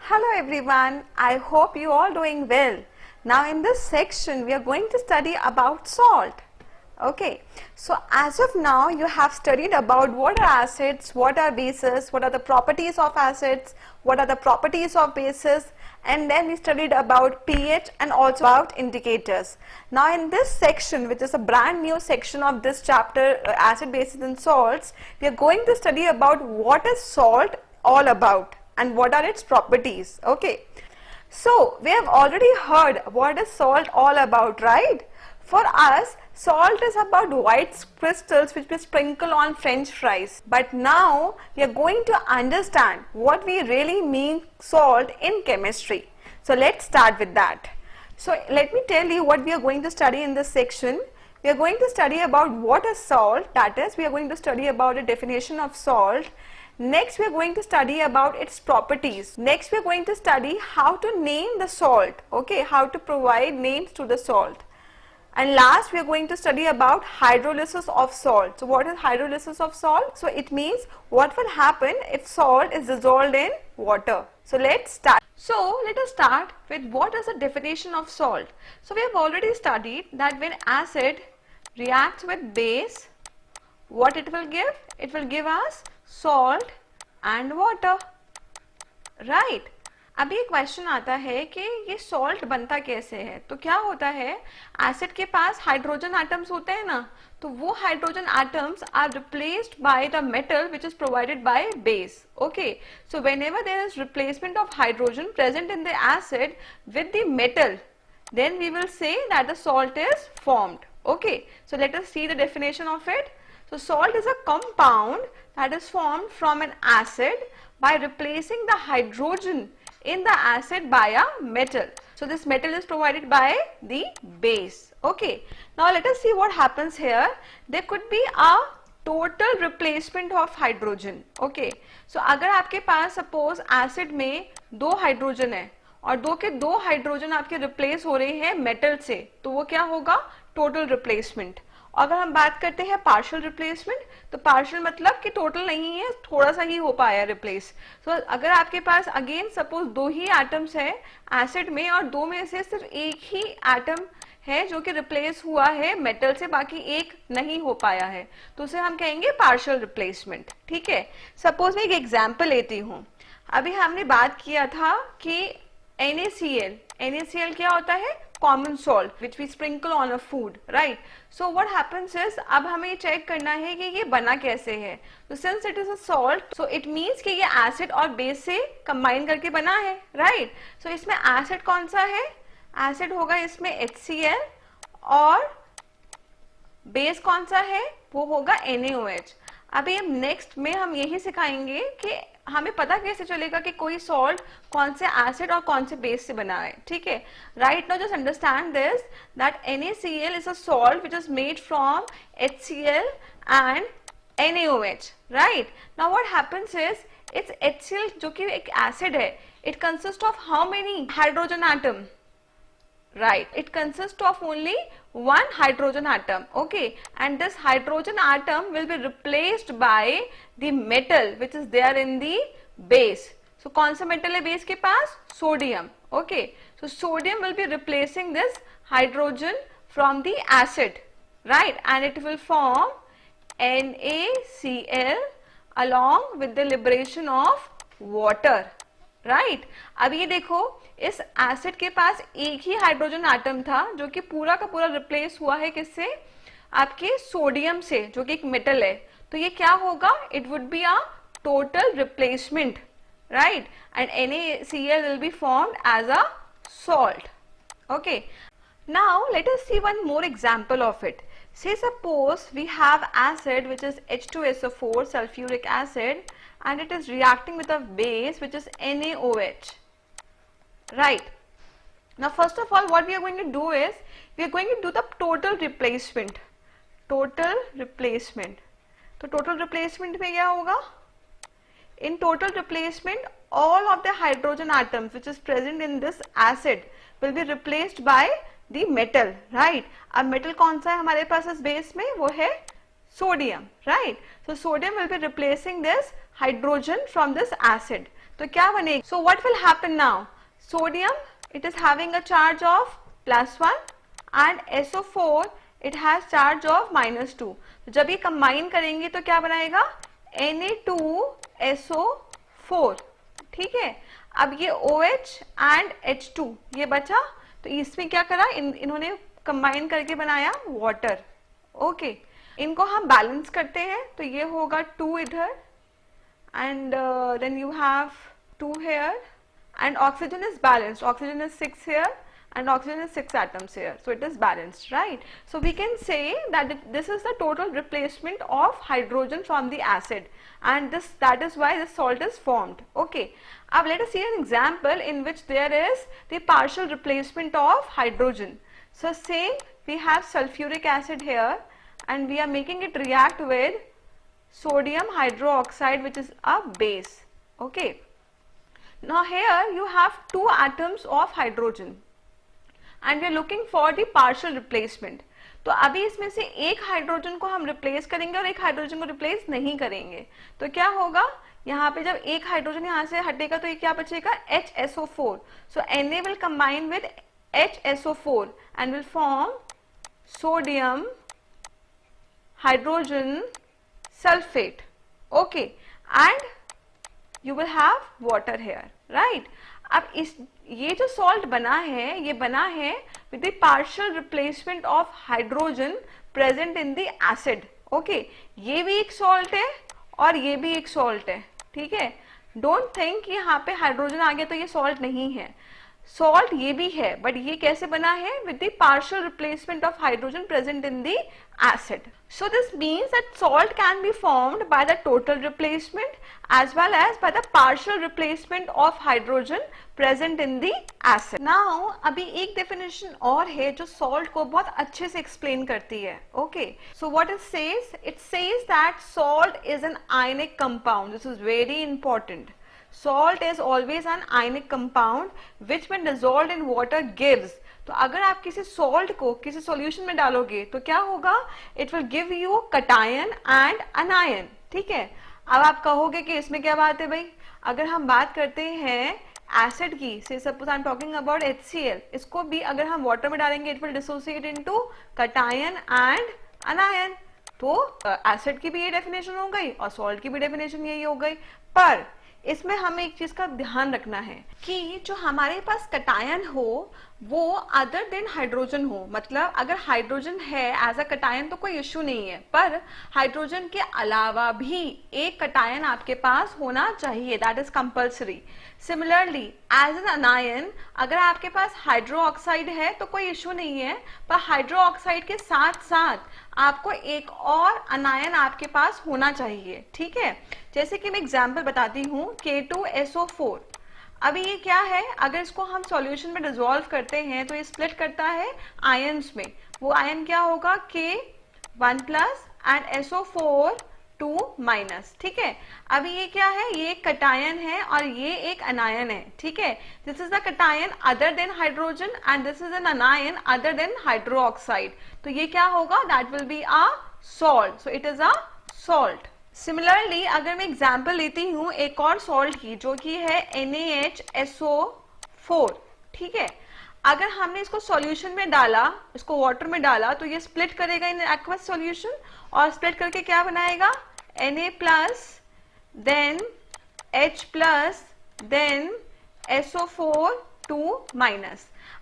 Hello everyone, I hope you all doing well. Now in this section we are going to study about salt. Okay, so as of now you have studied about what are acids, what are bases, what are the properties of acids, what are the properties of bases, and then we studied about pH and also about indicators. Now in this section, which is a brand new section of this chapter, acid, bases and salts, we are going to study about what is salt all about and what are its properties. Okay, so we have already heard what is salt all about, right? For us, salt is about white crystals which we sprinkle on French fries. But now we are going to understand what we really mean salt in chemistry. So let's start with that. So let me tell you what we are going to study in this section. We are going to study about what is salt, that is we are going to study about a definition of salt. Next we are going to study about its properties. Next we are going to study how to name the salt, okay, how to provide names to the salt. And last we are going to study about hydrolysis of salt. So what is hydrolysis of salt? So it means what will happen if salt is dissolved in water. So let's start. So let us start with what is the definition of salt. So we have already studied that when acid reacts with base, what it will give? It will give us salt and water, right? अभी एक question आता है कि ये salt बनता कैसे है. तो क्या होता है, एसिड के पास हाइड्रोजन एटम्स होते हैं ना, तो वो hydrogen atoms are replaced by the metal which is provided by base. Okay, so whenever there is replacement of hydrogen present in the acid with the metal, then we will say that the salt is formed. Okay, so let us see the definition of it. So salt is a compound that is formed from an acid by replacing the hydrogen in the acid by a metal. So this metal is provided by the base. Okay, now let us see what happens here. There could be a total replacement of hydrogen. Okay, so अगर आपके पास suppose acid में दो hydrogen है और दो के दो hydrogen आपके रिप्लेस हो रहे हैं मेटल से, तो वो क्या होगा, टोटल रिप्लेसमेंट. अगर हम बात करते हैं पार्शियल रिप्लेसमेंट, तो पार्शियल मतलब कि टोटल नहीं है, थोड़ा सा ही हो पाया रिप्लेस. सो अगर आपके पास अगेन सपोज दो ही एटम्स है एसिड में और दो में से सिर्फ एक ही एटम है जो कि रिप्लेस हुआ है मेटल से, बाकी एक नहीं हो पाया है, तो उसे हम कहेंगे पार्शियल रिप्लेसमेंट. ठीक है, सपोज मैं एक एग्जाम्पल लेती हूँ. अभी हमने बात किया था कि NaCl क्या होता है, common salt which we sprinkle on a food, right. So what happens is, अब हमें चेक करना है कि ये बना कैसे है. तो since it is a salt, so it means कि ये एसिड और बेस से कंबाइन करके बना है, राइट. सो इसमें एसिड कौन सा है, एसिड होगा इसमें HCl और बेस कौन सा है, वो होगा NaOH. अभी हम नेक्स्ट में हम यही सिखाएंगे कि हमें पता कैसे चलेगा कि कोई सॉल्ट कौन से एसिड और कौन से बेस से बना है. ठीक है, right now just understand this that NaCl is a salt which is made from HCl and NaOH, right. Now what happens is it's HCl जो कि एक एसिड है, it consist of how many hydrogen atom, right, it consists of only one hydrogen atom. Okay, and this hydrogen atom will be replaced by the metal which is there in the base. So कौन सा metal है base के पास, sodium. Okay, so sodium will be replacing this hydrogen from the acid, right, and it will form NaCl along with the liberation of water, right. अब ये देखो, इस acid के पास एक ही हाइड्रोजन एटम था जो कि पूरा का पूरा रिप्लेस हुआ है किससे, आपके सोडियम से, जो कि एक मेटल है. तो ये क्या होगा, it would be a total replacement, right, and NaCl will be formed as a salt. Okay, now let us see one more example of it. Say suppose we have acid which is H2SO4 sulfuric acid and it is reacting with a base which is NaOH, right. Now first of all what we are going to do is we are going to do the total replacement. तो total replacement में क्या होगा, in total replacement all of the hydrogen atoms which is present in this acid will be replaced by the metal, right. अब metal कौन सा है हमारे पास इस बेस में, वो है sodium, right. So sodium will be replacing this hydrogen from this acid. तो क्या बनेगा? So what will happen now? Sodium it is having a charge of +1 and SO4 it has charge of -2. तो जब ये combine करेंगे तो क्या बनाएगा? Na2SO4. ठीक है, अब ये OH एंड H2 ये बचा, तो इसमें क्या करा, इन्होंने कंबाइन करके बनाया वाटर. ओके, इनको हम बैलेंस करते हैं, तो ये होगा 2 इधर and then you have 2 here, and oxygen is balanced. Oxygen is 6 here and oxygen is 6 atoms here, so it is balanced, right? So we can say that this is the total replacement of hydrogen from the acid, and that is why this salt is formed. Okay, now let us see an example in which there is the partial replacement of hydrogen. So say we have sulfuric acid here and we are making it react with sodium hydroxide, which is a base. Okay, now here you have 2 atoms of hydrogen and we are looking for the partial replacement. तो अभी इसमें से एक hydrogen को हम replace करेंगे और एक हाइड्रोजन को रिप्लेस नहीं करेंगे. तो क्या होगा, यहाँ पे जब एक हाइड्रोजन यहाँ से हटेगा तो ये क्या बचेगा? HSO4. So Na will combine with HSO4 and will form sodium hydrogen sulfate. Okay, and you will have water here, right? अब ये जो सॉल्ट बना है, ये बना है with the partial replacement of hydrogen present in the acid. Okay, ये भी एक सॉल्ट है और ये भी एक सॉल्ट है. ठीक है, डोंट थिंक यहाँ पे हाइड्रोजन आ गया तो ये सॉल्ट नहीं है. सॉल्ट ये भी है, बट ये कैसे बना है? with the partial replacement of hydrogen present in the acid. So this means that salt can be formed by the total replacement as well as by the partial replacement of hydrogen present in the acid. Now अभी एक definition और है जो salt को बहुत अच्छे से explain करती है. Okay, so what it says? It says that salt is an ionic compound. This is very important. Salt is always an ionic compound which when dissolved in water gives. तो अगर आप किसी सॉल्ट को किसी solution में डालोगे तो क्या होगा? It will give you cation and अनायन. ठीक है, अब आप कहोगे कि इसमें क्या बात है भाई? अगर हम बात करते हैं एसिड की, से suppose I am talking about HCl, इसको भी अगर हम वाटर में डालेंगे it will dissociate into cation and अनायन. तो एसिड की भी ये डेफिनेशन हो गई और सॉल्ट की भी डेफिनेशन यही हो गई. पर इसमें हमें एक चीज का ध्यान रखना है कि जो हमारे पास कटायन हो वो अदर देन हाइड्रोजन हो. मतलब अगर हाइड्रोजन है एज अ कटायन तो कोई इश्यू नहीं है, पर हाइड्रोजन के अलावा भी एक कटायन आपके पास होना चाहिए, that is compulsory. Similarly as an anion, अगर आपके पास हाइड्रो ऑक्साइड है तो कोई इश्यू नहीं है, पर हाइड्रो ऑक्साइड के साथ साथ आपको एक और अनायन आपके पास होना चाहिए. ठीक है, जैसे कि मैं एग्जाम्पल बताती हूँ K2SO4. अभी ये क्या है? अगर इसको हम सॉल्यूशन में डिसॉल्व करते हैं तो ये स्प्लिट करता है आयंस में. वो आयन क्या होगा? K1+ and SO4 2-. ठीक है, अभी ये क्या है? ये एक कटायन है और ये एक अनायन है. ठीक है, this is the cation other than hydrogen and this is an अनायन other than hydro oxide. तो ये क्या होगा? That will be a salt. So it is a salt. Similarly अगर मैं एग्जाम्पल लेती हूँ एक और सॉल्ट की जो कि है NaHSO4. ठीक है, अगर हमने इसको सॉल्यूशन में डाला, इसको वाटर में डाला, तो ये स्प्लिट करेगा इन एक्वस सॉल्यूशन और स्प्लिट करके क्या बनाएगा? Na+, then H+, then SO4 2-.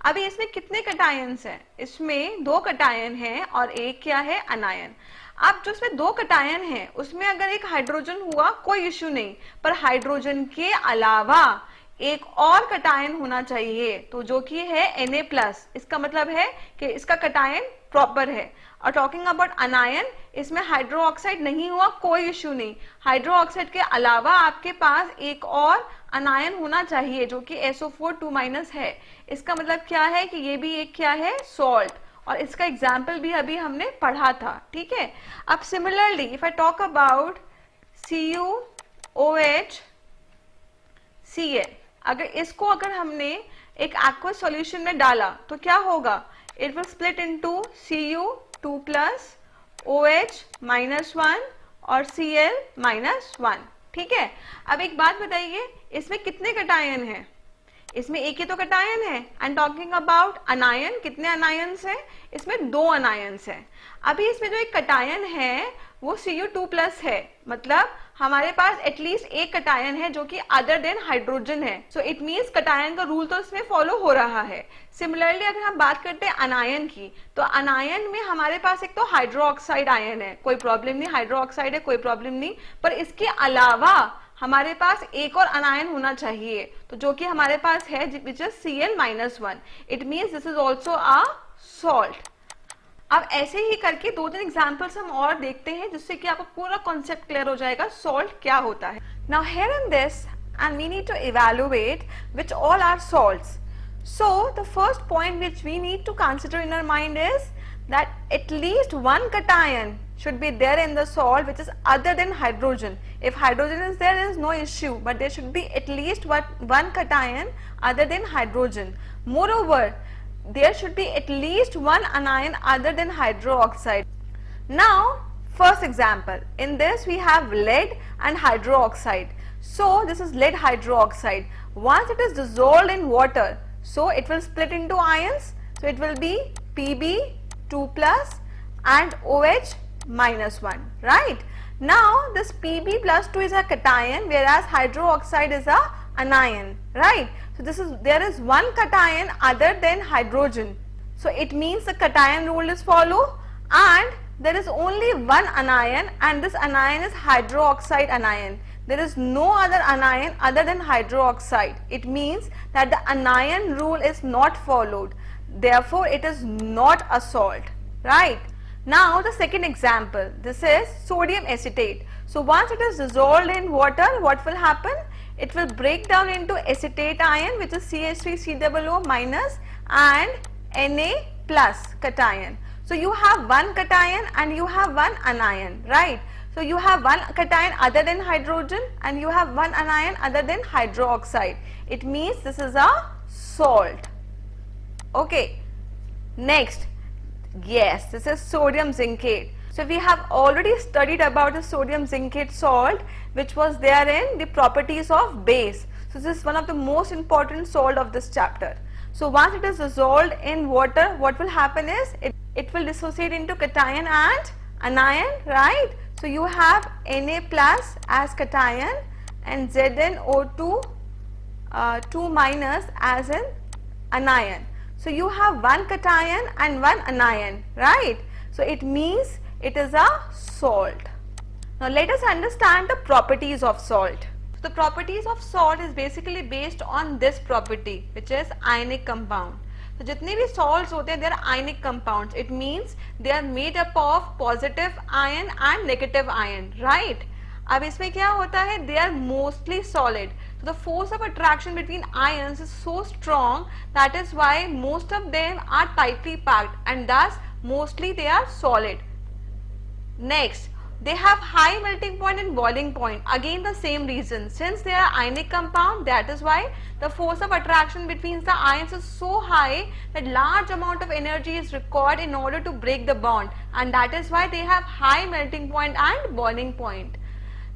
अभी इसमें कितने कटायंस हैं? इसमें 2 कटायन हैं और एक क्या है? अनायन. अब जो इसमें 2 कटायन है उसमें अगर एक हाइड्रोजन हुआ कोई इश्यू नहीं, पर हाइड्रोजन के अलावा एक और कटायन होना चाहिए, तो जो कि है Na+. इसका मतलब है कि इसका कटायन प्रॉपर है. और टॉकिंग अबाउट अनायन, इसमें हाइड्रो ऑक्साइड नहीं हुआ कोई इश्यू नहीं, हाइड्रो ऑक्साइड के अलावा आपके पास एक और अनायन होना चाहिए जो कि SO4 2- है. इसका मतलब क्या है कि ये भी एक क्या है? सॉल्ट. और इसका एग्जाम्पल भी अभी हमने पढ़ा था. ठीक है, अब similarly if I talk about CuOH Cl, अगर हमने एक एक्वस सॉल्यूशन में डाला तो क्या होगा? It will split into Cu2+ OH-1 और Cl-1. ठीक है, अब एक बात बताइए, इसमें कितने कटायन हैं? इसमें एक ही तो कटायन है। एंड टॉकिंग अबाउट अनायन, कितने अनायंस हैं? इसमें 2 अनायंस हैं। अभी इसमें जो एक कटायन है वो Cu2+ है, मतलब हमारे पास एटलीस्ट एक कटायन है जो कि अदर देन हाइड्रोजन है। सो इट मींस कटायन का रूल तो इसमें फॉलो हो रहा है। सिमिलरली अगर हम बात करते हैं अनायन की, तो अनायन में हमारे पास एक तो हाइड्रोक्साइड आयन है, कोई प्रॉब्लम नहीं, हाइड्रोक्साइड है, कोई प्रॉब्लम नहीं, पर इसके अलावा हमारे पास एक और अनायन होना चाहिए, तो जो कि हमारे पास है, which is Cl-1। It means this is also a salt. अब ऐसे ही करके 2-3 एग्जांपल्स हम और देखते हैं जिससे कि आपको पूरा कॉन्सेप्ट क्लियर हो जाएगा सॉल्ट क्या होता है। Now here in this and we need to evaluate which all are salts. So the first point which we need to consider in our mind is that at least one cation should be there in the salt which is other than hydrogen. If hydrogen is there is no issue, but there should be at least one cation other than hydrogen. Moreover, there should be at least one anion other than hydroxide. Now first example, in this we have lead and hydroxide. So this is lead hydroxide. Once it is dissolved in water, so it will split into ions, so it will be Pb2+ and OH-1, right? Now this Pb+2 is a cation, whereas hydroxide is a anion, right? So there is one cation other than hydrogen, so it means the cation rule is followed, and there is only one anion, and this anion is hydroxide anion. There is no other anion other than hydroxide. It means that the anion rule is not followed. Therefore, it is not a salt, right? Now, the second example, this is sodium acetate. So, once it is dissolved in water, what will happen? It will break down into acetate ion, which is CH3COO- and Na+ cation. So, you have one cation and you have one anion, right? So you have one cation other than hydrogen and you have one anion other than hydroxide. It means this is a salt. Okay. Next, yes, this is sodium zincate. So we have already studied about the sodium zincate salt, which was there in the properties of base. So this is one of the most important salt of this chapter. So once it is dissolved in water, what will happen is it will dissociate into cation and anion, right? So you have Na+ as cation and ZnO2 2- as an anion. So you have one cation and one anion, right? So it means it is a salt. Now let us understand the properties of salt. The properties of salt is basically based on this property, which is ionic compound. तो जितने भी salts होते हैं, they are ionic compounds. It means they are made up of positive ion and negative ion, right? अब इसमें क्या होता है? They are mostly solid. So the force of attraction between ions is so strong, that is why most of them are tightly packed and thus mostly they are solid. Next, they have high melting point and boiling point. Again the same reason. Since they are ionic compound, that is why the force of attraction between the ions is so high that large amount of energy is required in order to break the bond, and that is why they have high melting point and boiling point.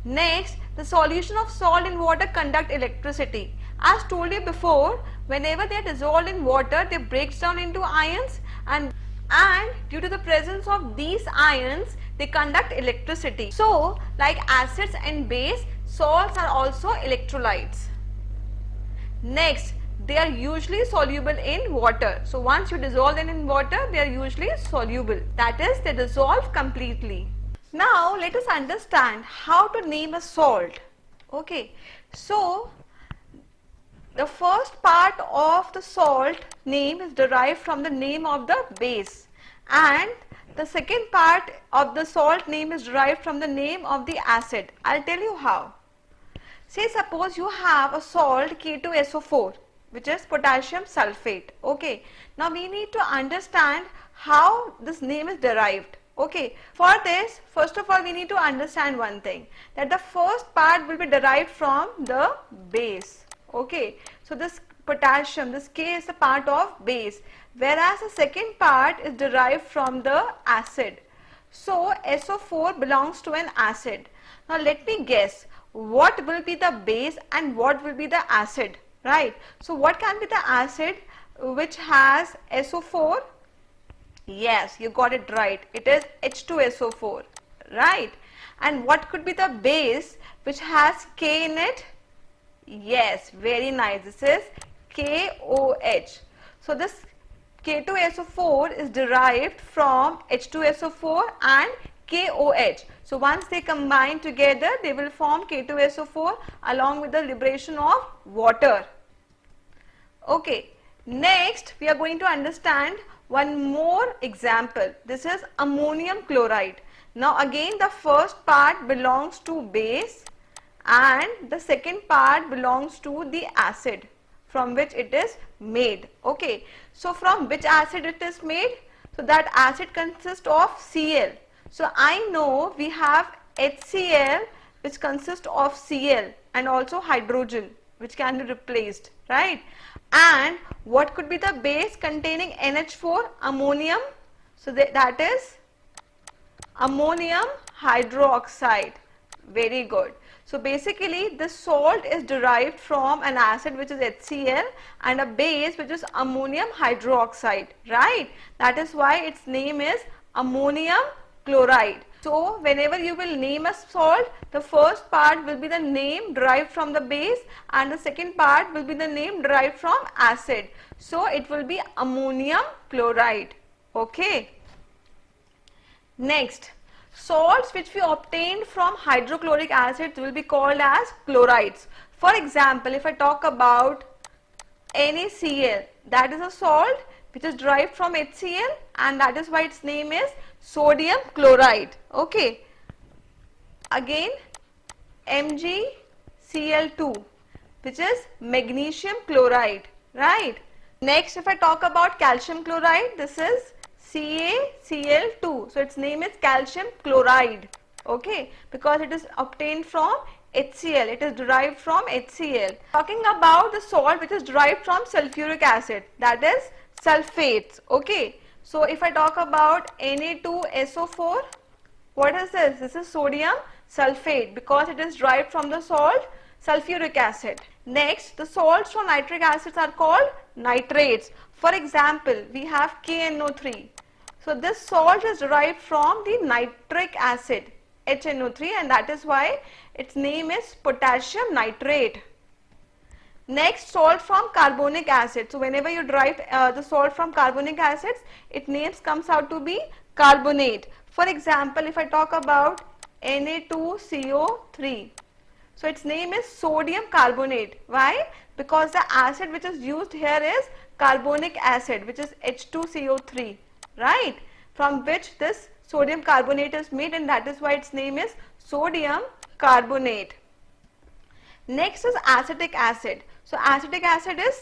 Next, the solution of salt in water conduct electricity. As told you before, whenever they are dissolved in water, they breaks down into ions, and due to the presence of these ions, they conduct electricity. So, like acids and base, salts are also electrolytes. Next, they are usually soluble in water. So, once you dissolve them in water, they are usually soluble. That is, they dissolve completely. Now, let us understand how to name a salt. Okay, so the first part of the salt name is derived from the name of the base, and the second part of the salt name is derived from the name of the acid. I'll tell you how. Say suppose you have a salt K2SO4, which is potassium sulfate. Okay, now we need to understand how this name is derived. Okay, for this, first of all we need to understand one thing, that the first part will be derived from the base. Okay, so this potassium, this K is a part of base, whereas the second part is derived from the acid. So SO4 belongs to an acid. Now let me guess, what will be the base and what will be the acid, right? So what can be the acid which has SO4? Yes, you got it right. It is H2SO4, right? And what could be the base which has K in it? Yes, very nice. This is KOH. So this K2SO4 is derived from H2SO4 and KOH. So once they combine together, they will form K2SO4 along with the liberation of water. Okay, next we are going to understand one more example. This is ammonium chloride. Now again the first part belongs to base and the second part belongs to the acid from which it is made. Okay, so from which acid it is made? So that acid consists of Cl. So I know we have HCl which consists of Cl and also hydrogen which can be replaced, right? And what could be the base containing NH4? Ammonium. So that is ammonium hydroxide. Very good. So basically this salt is derived from an acid which is HCl and a base which is ammonium hydroxide, right? That is why its name is ammonium chloride. So whenever you will name a salt, the first part will be the name derived from the base and the second part will be the name derived from acid. So it will be ammonium chloride. Okay. Next, salts which we obtained from hydrochloric acids will be called as chlorides. For example, if I talk about NaCl, that is a salt which is derived from HCl and that is why its name is sodium chloride. Okay. Again, MgCl2 which is magnesium chloride, right? Next, if I talk about calcium chloride, this is CaCl2. So its name is calcium chloride. Okay, because it is obtained from HCl. It is derived from HCl. Talking about the salt which is derived from sulfuric acid, that is sulfates. Okay, so if I talk about Na2SO4, what is this? This is sodium sulfate because it is derived from the salt sulfuric acid. Next, the salts from nitric acids are called nitrates. For example, we have KNO3. So this salt is derived from the nitric acid HNO3 and that is why its name is potassium nitrate. Next, salt from carbonic acid. So whenever you derive the salt from carbonic acids, its name comes out to be carbonate. For example, if I talk about Na2CO3, so its name is sodium carbonate. Why? Because the acid which is used here is carbonic acid, which is H2CO3, right? From which this sodium carbonate is made and that is why its name is sodium carbonate. Next is acetic acid. So acetic acid is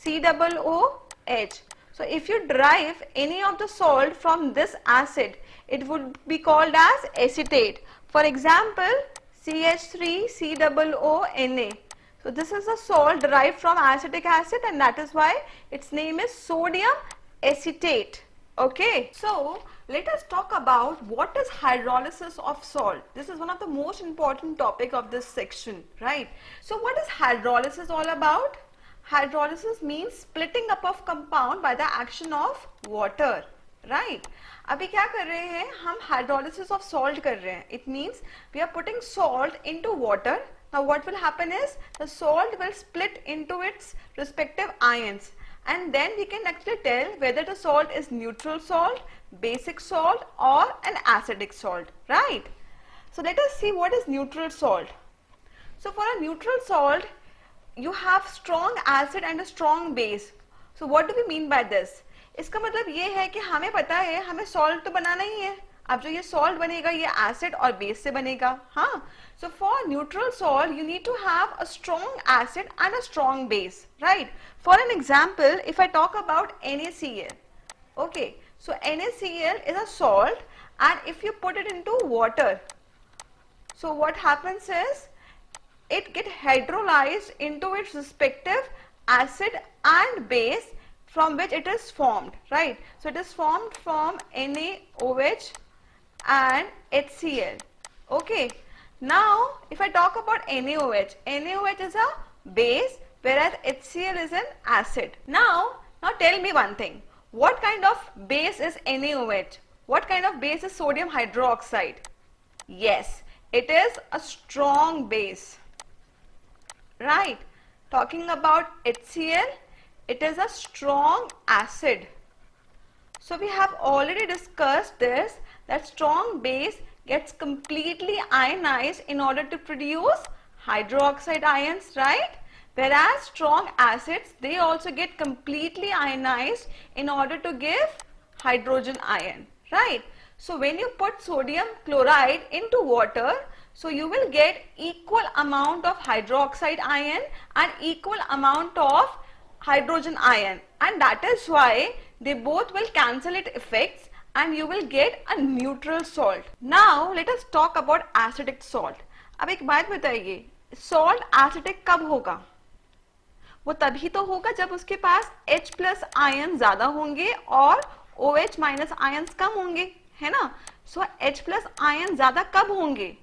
CH3COOH. So if you derive any of the salt from this acid, it would be called as acetate. For example, CH3COONA. So this is a salt derived from acetic acid and that is why its name is sodium acetate. Okay, so let us talk about what is hydrolysis of salt. This is one of the most important topic of this section, right? So what is hydrolysis all about? Hydrolysis means splitting up of compound by the action of water, right? अभी क्या कर रहे हैं हम hydrolysis of salt कर रहे हैं. It means we are putting salt into water. Now what will happen is the salt will split into its respective ions and then we can actually tell whether the salt is neutral salt, basic salt or an acidic salt, right? So let us see what is neutral salt. So for a neutral salt, you have strong acid and a strong base. So what do we mean by this? इसका मतलब ये है कि हमें पता है हमें salt तो बनाना ही है. अब जो ये सॉल्ट बनेगा ये एसिड और बेस से बनेगा. हाँ, so for neutral salt you need to have a strong acid and a strong base, right? For an example, if I talk about NaCl, okay, so NaCl is a salt and if you put it into water, so what happens is it gets hydrolyzed into its respective acid and base from which it is formed, right? So it is formed from NaOH and HCl. Okay. Now, if I talk about NaOH, NaOH is a base whereas HCl is an acid. Now tell me one thing. What kind of base is NaOH? What kind of base is sodium hydroxide? Yes, it is a strong base. Right. Talking about HCl, it is a strong acid. So we have already discussed this, that strong base gets completely ionized in order to produce hydroxide ions, right? Whereas strong acids, they also get completely ionized in order to give hydrogen ion, right? So when you put sodium chloride into water, so you will get equal amount of hydroxide ion and equal amount of hydrogen ion, and that is why they both will cancel its effects and you will get a neutral salt. Now let us talk about acidic salt. अब एक बात बताइए, salt acidic कब होगा? वो तभी तो होगा जब उसके पास H प्लस आयन ज्यादा होंगे और OH माइनस आयन कम होंगे, है ना? सो H प्लस आयन ज्यादा कब होंगे?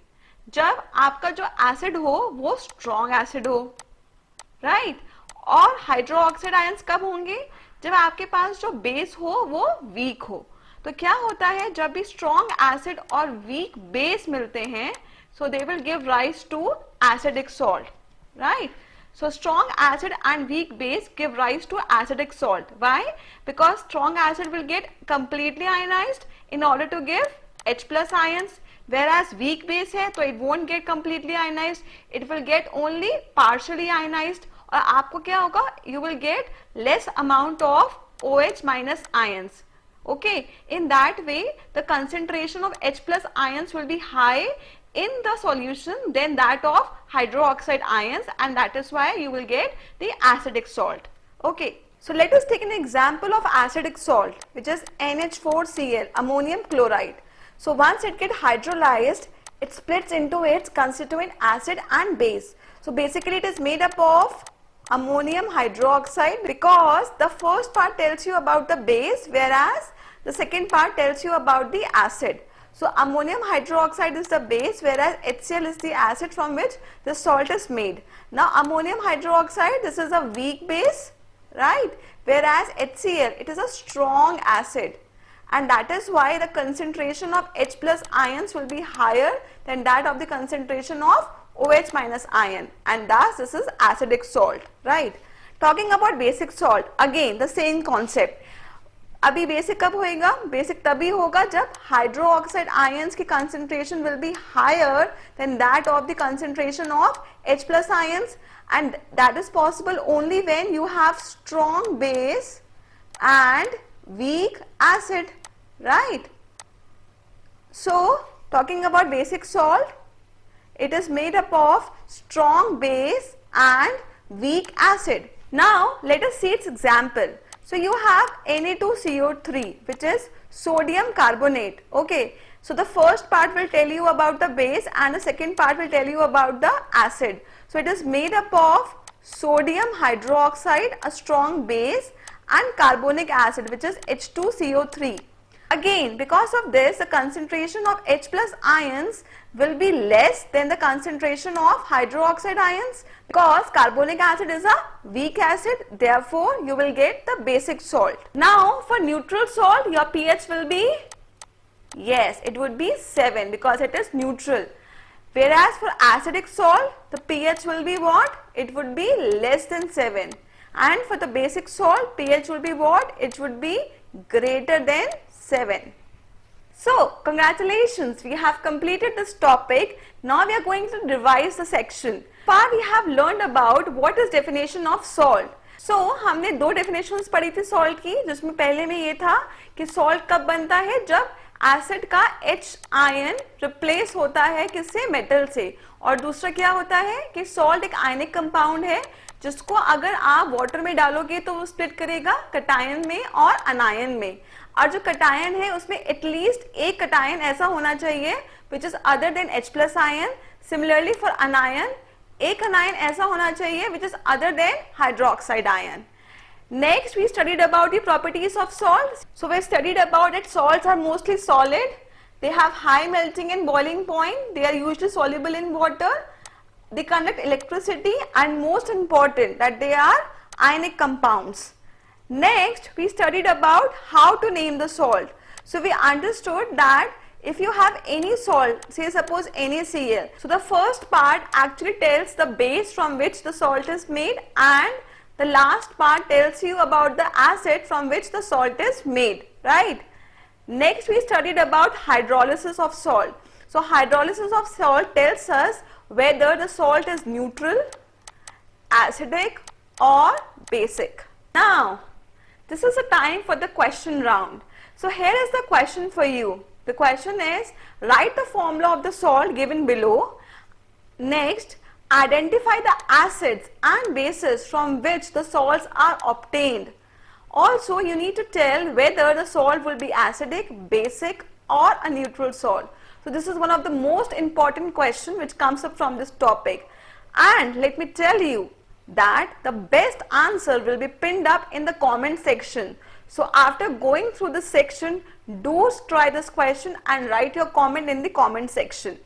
जब आपका जो एसिड हो वो स्ट्रॉन्ग एसिड हो, राइट? और हाइड्रोक्साइड आयंस कब होंगे? जब आपके पास जो बेस हो वो वीक हो. तो क्या होता है, जब भी स्ट्रॉन्ग एसिड और वीक बेस मिलते हैं, so they will give rise to acidic salt, right? So strong acid and weak base give rise to acidic salt. Why? Because strong acid will get completely ionized in order to give H plus ions, whereas weak base है तो it won't get completely ionized, it will get only partially ionized. और आपको क्या होगा? You will get less amount of OH minus ions. Okay, in that way the concentration of H plus ions will be high in the solution than that of hydroxide ions, and that is why you will get the acidic salt. Okay, so let us take an example of acidic salt, which is NH4Cl, ammonium chloride. So once it gets hydrolyzed, it splits into its constituent acid and base. So basically it is made up of ammonium hydroxide, because the first part tells you about the base whereas the second part tells you about the acid. So ammonium hydroxide is the base whereas HCl is the acid from which the salt is made. Now ammonium hydroxide, this is a weak base, right? Whereas HCl, it is a strong acid, and that is why the concentration of H plus ions will be higher than that of the concentration of OH minus ion, and thus this is acidic salt, right? Talking about basic salt, again the same concept. अभी basic कब होएगा? Basic तभी होगा जब hydroxide ions की concentration will be higher than that of the concentration of H plus ions, and that is possible only when you have strong base and weak acid, right? So talking about basic salt, it is made up of strong base and weak acid. Now let us see its example. So you have Na2CO3, which is sodium carbonate. Okay, so the first part will tell you about the base and the second part will tell you about the acid. So it is made up of sodium hydroxide, a strong base, and carbonic acid, which is H2CO3. Again, because of this, the concentration of H plus ions will be less than the concentration of hydroxide ions, because carbonic acid is a weak acid, therefore you will get the basic salt. Now for neutral salt, your pH will be, yes, it would be 7 because it is neutral. Whereas for acidic salt, the pH will be what? It would be less than 7. And for the basic salt, pH will be what? It would be greater than 7. So congratulations, we have completed this topic. Now we are going to revise the section. Far we have learned about what is definition of salt. So हमने दो definitions पढ़ी थी salt की, जिसमें पहले में ये था कि salt कब बनता है? जब एसिड का H आयन रिप्लेस होता है किससे? मेटल से. और दूसरा क्या होता है कि सॉल्ट एक आयनिक कंपाउंड है जिसको अगर आप वाटर में डालोगे तो वो स्प्लिट करेगा कटायन में और अनायन में. और जो कटायन है उसमें एटलीस्ट एक कटायन ऐसा होना चाहिए which is other than H plus ion. Similarly for अनायन, एक अनायन ऐसा होना चाहिए which is other than hydroxide ion. Next, we studied about the properties of salts. So we studied about that salts are mostly solid, they have high melting and boiling point, they are usually soluble in water, they conduct electricity, and most important that they are ionic compounds. Next, we studied about how to name the salt. So we understood that if you have any salt, say suppose NaCl, so the first part actually tells the base from which the salt is made, and the last part tells you about the acid from which the salt is made, right? Next, we studied about hydrolysis of salt. So hydrolysis of salt tells us whether the salt is neutral, acidic or basic. Now, this is the time for the question round. So here is the question for you. The question is, write the formula of the salt given below. Next, identify the acids and bases from which the salts are obtained. Also, you need to tell whether the salt will be acidic, basic or a neutral salt. So this is one of the most important questions which comes up from this topic. And let me tell you that the best answer will be pinned up in the comment section. So after going through this section, do try this question and write your comment in the comment section.